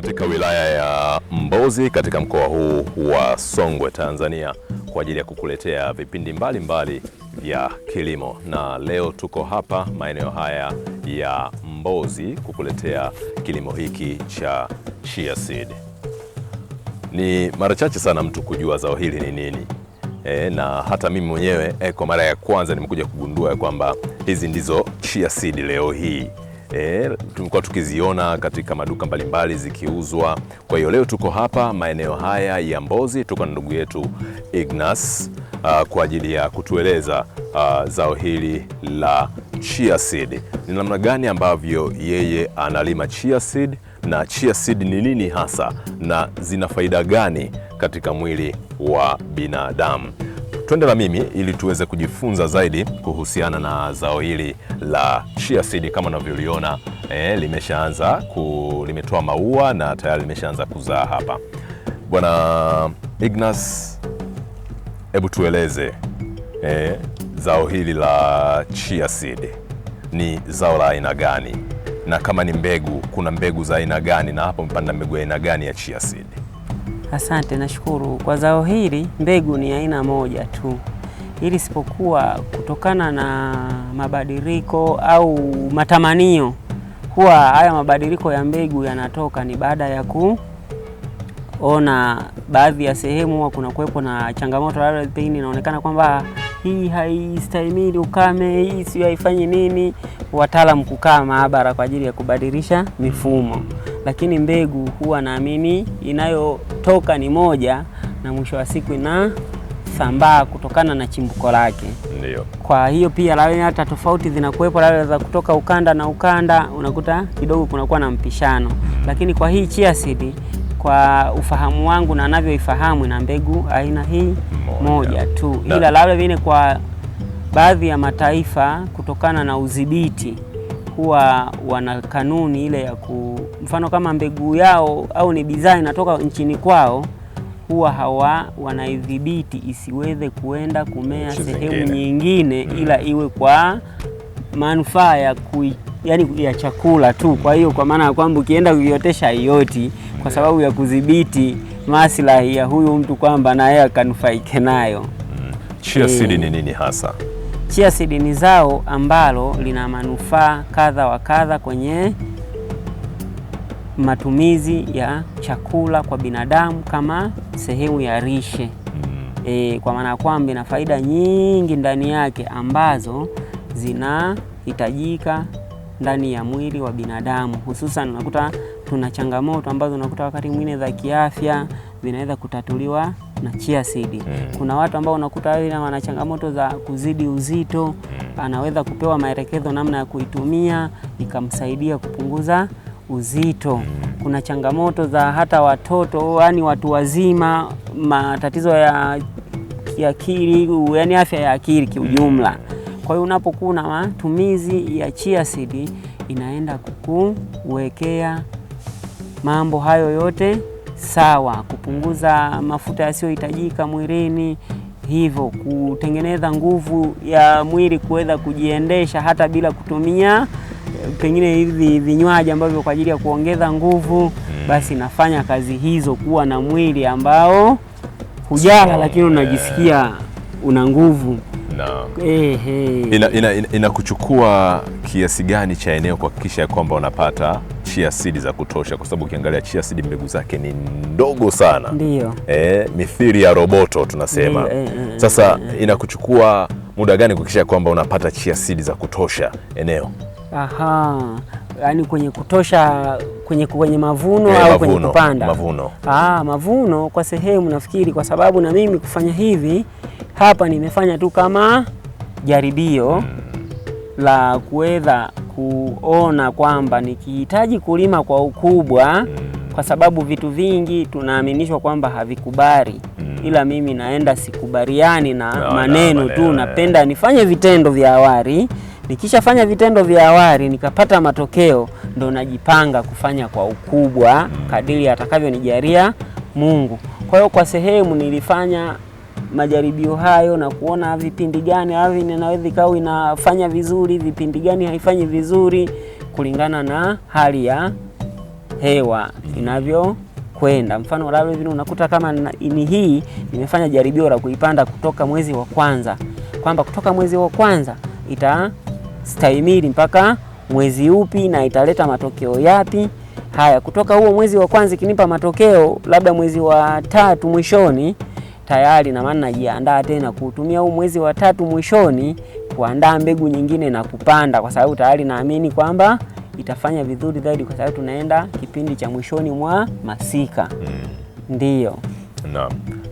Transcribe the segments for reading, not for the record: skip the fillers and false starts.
katika wilaya ya Mbozi katika mkoa huu wa Songwe, Tanzania, kwa ajili ya kukuletea vipindi mbalimbali vya kilimo, na leo tuko hapa maeneo haya ya Mbozi kukuletea kilimo hiki cha chia seed. Ni mara chache sana mtu kujua zao hili ni nini. Na hata mimi mwenyewe kwa mara ya kwanza nimekuja kugundua kwamba hizi ndizo chia seed leo hii. Tumekuwa tukiziona katika maduka mbalimbali zikiuzwa. Kwa hiyo leo tuko hapa maeneo haya ya Mbozi, tuko na ndugu yetu Ignas kwa ajili ya kutueleza zao hili la chia seed ni namna gani ambavyo yeye analima chia seed, na chia seed ni nini hasa na zina faida gani katika mwili wa binadamu. Twende na mimi ili tuweze kujifunza zaidi kuhusiana na zao hili la chia seed. Kama unavyoliona limeshaanza limetoa maua na tayari limeshaanza kuzaa hapa. Bwana Ignas, hebu tueleze zao hili la chia seed ni zao la aina gani, na kama ni mbegu, kuna mbegu za aina gani, na hapo mpanda mbegu ya aina gani ya chia seed? Asante, nashukuru. Kwa zao hili mbegu ni aina moja tu, ili isipokuwa kutokana na mabadiliko au matamanio, huwa haya mabadiliko ya mbegu yanatoka ni baada ya kuona baadhi ya sehemu huwa kuna kuwepo na changamoto, labda pengine inaonekana kwamba hii haistahimili ukame, hii sio haifanyi nini, wataalamu kukaa maabara kwa ajili ya kubadilisha mifumo. Lakini mbegu huwa naamini inayotoka ni moja, na mwisho wa siku inasambaa kutokana na chimbuko lake. Ndio. Kwa hiyo pia hata tofauti zinakuwepo, labda za kutoka ukanda na ukanda, unakuta kidogo kunakuwa na mpishano. Lakini kwa hii chia seed, kwa ufahamu wangu na anavyoifahamu, na mbegu aina hii moja tu, ila labda vile kwa baadhi ya mataifa kutokana na udhibiti huwa wana kanuni ile ya mfano kama mbegu yao au ni bidhaa inatoka nchini kwao, huwa wanaidhibiti isiweze kuenda kumea sehemu nyingine ila iwe kwa manufaa ya ya chakula tu. Kwa hiyo kwa maana ya kwamba ukienda kuiotesha haioti kwa sababu ya kudhibiti maslahi ya huyu mtu kwamba na yeye akanufaike nayo. Chia seed ni nini hasa? Chia seed ni zao ambalo lina manufaa kadha wa kadha kwenye matumizi ya chakula kwa binadamu kama sehemu ya lishe. Kwa maana kwamba ina faida nyingi ndani yake ambazo zinahitajika ndani ya mwili wa binadamu. Hususan unakuta tuna changamoto ambazo unakuta wakati mwingine za kiafya zinaweza kutatuliwa na chia seed. Kuna watu ambao unakuta wana changamoto za kuzidi uzito, anaweza kupewa maelekezo namna ya kuitumia ikamsaidia kupunguza uzito. Kuna changamoto za hata watoto, yani watu wazima, matatizo ya kiakili, yani afya ya akili kiujumla. Kwa hiyo unapokuwa na matumizi ya chia seed, inaenda kukuwekea mambo hayo yote sawa, kupunguza mafuta yasiyohitajika mwilini, hivyo kutengeneza nguvu ya mwili kuweza kujiendesha hata bila kutumia pengine hivi vinywaji ambavyo kwa ajili ya kuongeza nguvu. Basi nafanya kazi hizo kuwa na mwili ambao hujala lakini unajisikia una nguvu. Inakuchukua kiasi gani cha eneo kuhakikisha kwamba unapata chia seed za kutosha? Kwa sababu ukiangalia chia seed mbegu zake ni ndogo sana. Ndio. Mithili ya roboto tunasema. Sasa inakuchukua muda gani kuhakikisha kwamba unapata chia seed za kutosha eneo? Yani kwenye kutosha kwenye mavuno au kwenye kupanda? Mavuno kwa sehemu nafikiri, kwa sababu na mimi kufanya hivi hapa nimefanya tu kama jaribio la kuweza kuona kwamba nikihitaji kulima kwa ukubwa, kwa sababu vitu vingi tunaaminishwa kwamba havikubali, ila mimi naenda sikubaliani na maneno tu, napenda nifanye vitendo vya awali. Nikishafanya vitendo vya awali nikapata matokeo, ndo najipanga kufanya kwa ukubwa kadiri atakavyonijalia Mungu. Kwa hiyo kwa sehemu nilifanya majaribio hayo na kuona vipindi gani hivi inaweza ikawa inafanya vizuri, vipindi gani haifanyi vizuri, kulingana na hali ya hewa inavyokwenda. Mfano labda vile unakuta kama ni hii nimefanya jaribio la kuipanda kutoka mwezi wa kwanza, kwamba kutoka mwezi wa kwanza itastahimili mpaka mwezi upi na italeta matokeo yapi. Haya, kutoka huo mwezi wa kwanza ikinipa matokeo labda mwezi wa 3 mwishoni, tayari na maana najiandaa tena kutumia huu mwezi wa 3 mwishoni kuandaa mbegu nyingine na kupanda, kwa sababu tayari naamini kwamba itafanya vizuri zaidi, kwa sababu tunaenda kipindi cha mwishoni mwa masika. Ndiyo.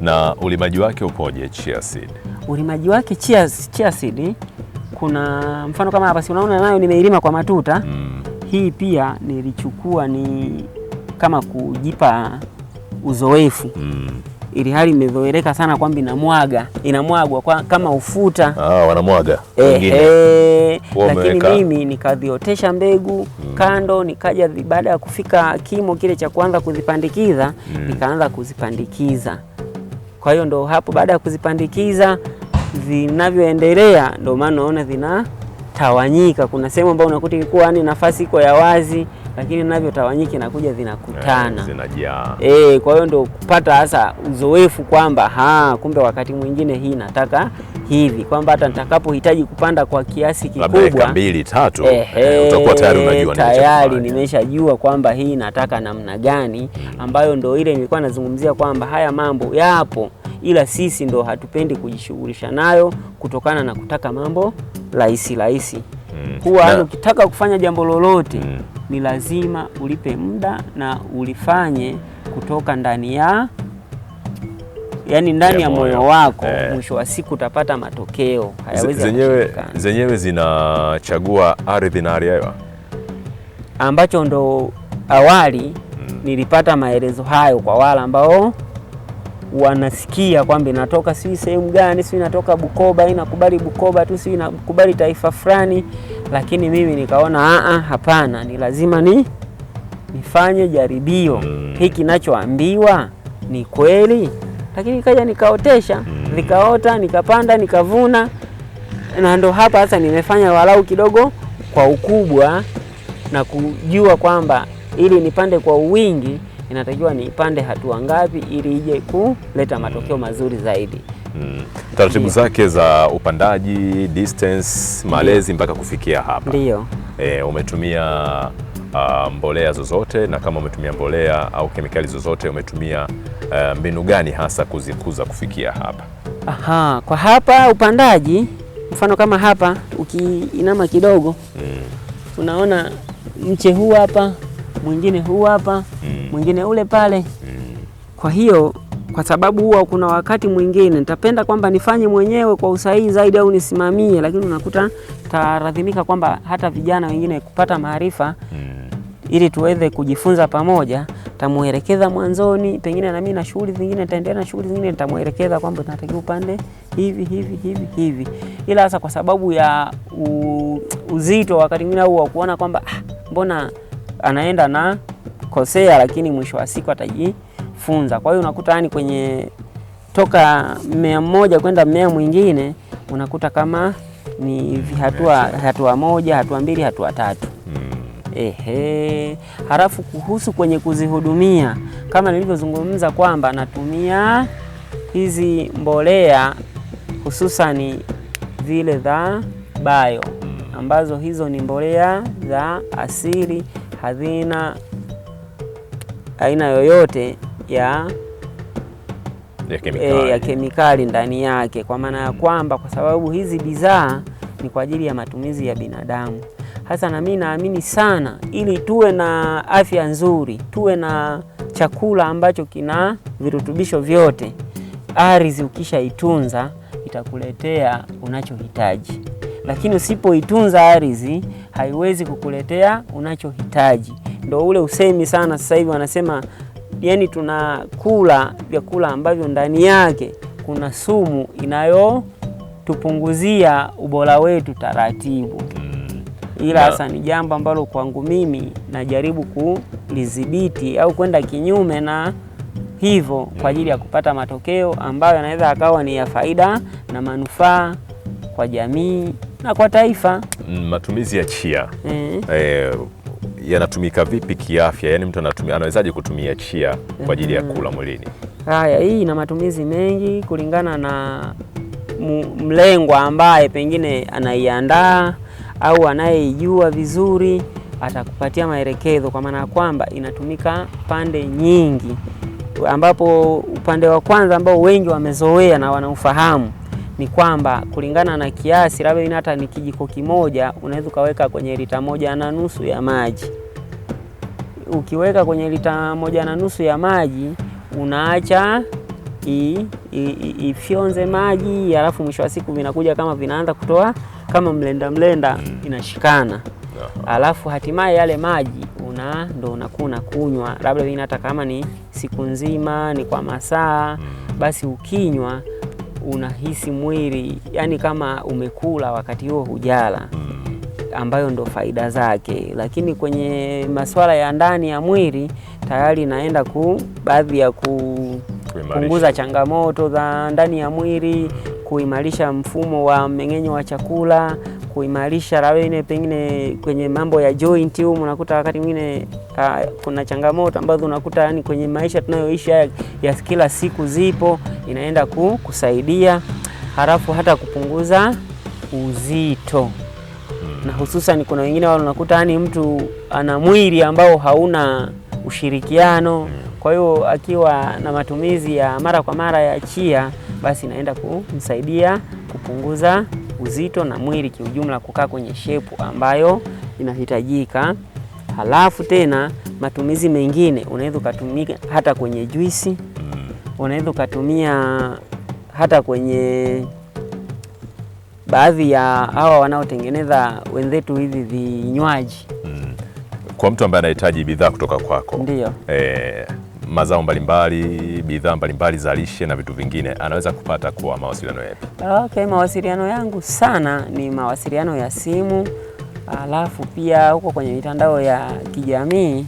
Na ulimaji wake upoje chia seed? Ulimaji wake chia seed, kuna mfano kama hapa si unaona nayo nimeilima kwa matuta. Hii pia nilichukua ni kama kujipa uzoefu. Ili hali imezoeleka sana kwamba inamwagwa kama ufuta. Wanamwaga lakini mimi nikaziotesha mbegu kando, nikaja baada ya kufika kimo kile cha kuanza kuzipandikiza, nikaanza kuzipandikiza. Kwa hiyo ndo hapo baada ya kuzipandikiza zinavyoendelea, ndo maana unaona zinatawanyika. Kuna sehemu ambayo unakuta ilikuwa yani nafasi iko ya wazi, lakini ninavyotawanyika inakuja zinakutana, zinajaa. Kwa hiyo ndo kupata hasa uzoefu kwamba kumbe wakati mwingine hii nataka hivi, kwamba hata nitakapohitaji kupanda kwa kiasi kikubwa labda 2-3 utakuwa tayari unajua tayari nimeshajua kwamba hii nataka namna gani, ambayo ndo ile nilikuwa nazungumzia kwamba haya mambo yapo, ila sisi ndo hatupendi kujishughulisha nayo kutokana na kutaka mambo rahisi. Huwa ukitaka kufanya jambo lolote ni lazima ulipe muda na ulifanye kutoka ndani ya moyo wako. Mwisho wa siku utapata matokeo. Zenyewe zinachagua ardhi na hali ya hewa, ambacho ndo awali nilipata maelezo hayo kwa wale ambao wanasikia kwamba inatoka si sehemu gani, si inatoka Bukoba, inakubali Bukoba tu, si inakubali taifa fulani. Lakini mimi nikaona hapana, ni lazima nifanye jaribio. Hiki kinachoambiwa ni kweli. Lakini nikaja nikaotesha, nikaota, nikapanda, nikavuna, na ndo hapa sasa nimefanya walau kidogo kwa ukubwa na kujua kwamba ili nipande kwa wingi inatakiwa niipande hatua ngapi ili ije kuleta matokeo mazuri zaidi. Taratibu zake za upandaji, distance, malezi mpaka kufikia hapa. Ndio. Umetumia mbolea zozote, na kama umetumia mbolea au kemikali zozote umetumia mbinu gani hasa kuzikuza kufikia hapa? Kwa hapa upandaji, mfano kama hapa ukiinama kidogo unaona mche huu hapa, mwingine huu hapa, mwingine ule pale. Kwa hiyo kwa sababu huwa kuna wakati mwingine nitapenda kwamba nifanye mwenyewe kwa usahihi zaidi au nisimamie, lakini unakuta taradhimika kwamba hata vijana wengine kupata maarifa ili tuweze kujifunza pamoja, tamuelekeza mwanzoni, pengine na mimi na shughuli zingine nitaendelea na shughuli zingine, nitamuelekeza kwamba tunatakiwa upande hivi. Ila sasa kwa sababu ya uzito wakati mwingine au wa kuona kwamba mbona anaenda na kosea, lakini mwisho wa siku atajifunza. Kwa hiyo unakuta yani kwenye toka mmea mmoja kwenda mmea mwingine unakuta kama ni hatua moja, hatua mbili, hatua tatu. Halafu kuhusu kwenye kuzihudumia, kama nilivyozungumza kwamba natumia hizi mbolea hususani zile za bio, ambazo hizo ni mbolea za asili, hazina aina yoyote ya kemikali ndani yake, kwa maana ya kwamba kwa sababu hizi bidhaa ni kwa ajili ya matumizi ya binadamu. Hasa na mimi naamini sana, ili tuwe na afya nzuri, tuwe na chakula ambacho kina virutubisho vyote, ardhi ukishaitunza itakuletea unachohitaji. Lakini usipoitunza ardhi haiwezi kukuletea unachohitaji. Ndio ule usemi sana sasa hivi wanasema, yani tunakula vyakula ambavyo ndani yake kuna sumu inayotupunguzia ubora wetu taratibu. Ila hasa ni jambo ambalo kwangu mimi najaribu kulidhibiti au kwenda kinyume na hivyo kwa ajili ya kupata matokeo ambayo yanaweza akawa ni ya faida na manufaa kwa jamii na kwa taifa. Matumizi ya chia yanatumika vipi kiafya? Yaani mtu anawezaje kutumia chia kwa ajili ya kula mwilini? Haya, hii ina matumizi mengi kulingana na mlengwa ambaye pengine anaiandaa au anayeijua vizuri, atakupatia maelekezo, kwa maana ya kwamba inatumika pande nyingi, ambapo upande wa kwanza ambao wengi wamezoea na wanaufahamu ni kwamba kulingana na kiasi, labda hata ni kijiko kimoja, unaweza ukaweka kwenye lita 1.5 ya maji. Ukiweka kwenye lita 1.5 ya maji, unaacha ifyonze maji, alafu mwisho wa siku vinakuja kama vinaanza kutoa kama mlenda inashikana. Alafu hatimaye yale maji ndo unakuwa kunywa, labda hata kama ni siku nzima, ni kwa masaa, basi ukinywa unahisi mwili yani kama umekula wakati huo hujala, ambayo ndo faida zake. Lakini kwenye masuala ya ndani ya mwili tayari inaenda baadhi ya kupunguza changamoto za ndani ya mwili, kuimarisha mfumo wa mmeng'enyo wa chakula, kuimarisha labda pengine kwenye mambo ya joint huko. Unakuta wakati mwingine kuna changamoto ambazo unakuta yani kwenye maisha tunayoishi ya kila siku zipo, inaenda kusaidia. Halafu hata kupunguza uzito, na hususan kuna wengine wale unakuta yani mtu ana mwili ambao hauna ushirikiano. Kwa hiyo akiwa na matumizi ya mara kwa mara ya chia, basi inaenda kumsaidia kupunguza uzito na mwili kiujumla kukaa kwenye shepu ambayo inahitajika. Halafu tena matumizi mengine unaweza kutumia hata kwenye juisi, unaweza kutumia hata kwenye baadhi ya hawa wanaotengeneza wenzetu hivi vinywaji. Kwa mtu ambaye anahitaji bidhaa kutoka kwako, ndio mazao mbalimbali, bidhaa mbalimbali za lishe na vitu vingine, anaweza kupata kwa mawasiliano yapi? Okay, mawasiliano yangu sana ni mawasiliano ya simu. Alafu pia huko kwenye mitandao ya kijamii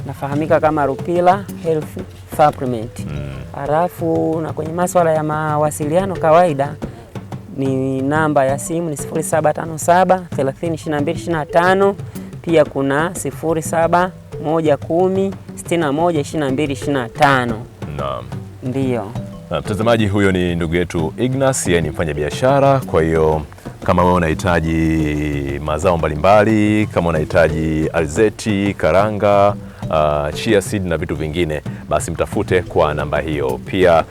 nafahamika kama Rupila Health Supplement. Alafu na kwenye masuala ya mawasiliano kawaida ni namba ya simu ni 0757 302225. Pia kuna 0710 61 2225. Naam. Ndio. Mtazamaji, huyo ni ndugu yetu Ignas, yeye ni mfanyabiashara. Kwa hiyo kama wewe unahitaji mazao mbalimbali, kama unahitaji alizeti, karanga, chia seed na vitu vingine, basi mtafute kwa namba hiyo. Pia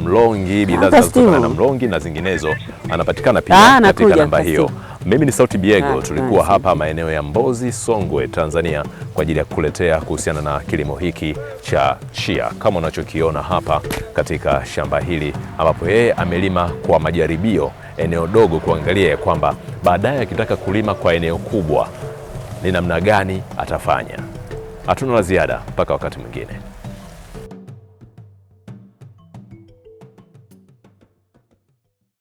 mlongi, bidhaa zinazotokana na mlongi na zinginezo anapatikana pia katika namba hiyo. Mimi ni Sauti Biego, tulikuwa hapa maeneo ya Mbozi, Songwe, Tanzania kwa ajili ya kukuletea kuhusiana na kilimo hiki cha chia, kama unachokiona hapa katika shamba hili, ambapo yeye amelima kwa majaribio eneo dogo, kuangalia kwamba baadaye akitaka kulima kwa eneo kubwa ni namna gani atafanya. Hatuna la ziada mpaka wakati mwingine.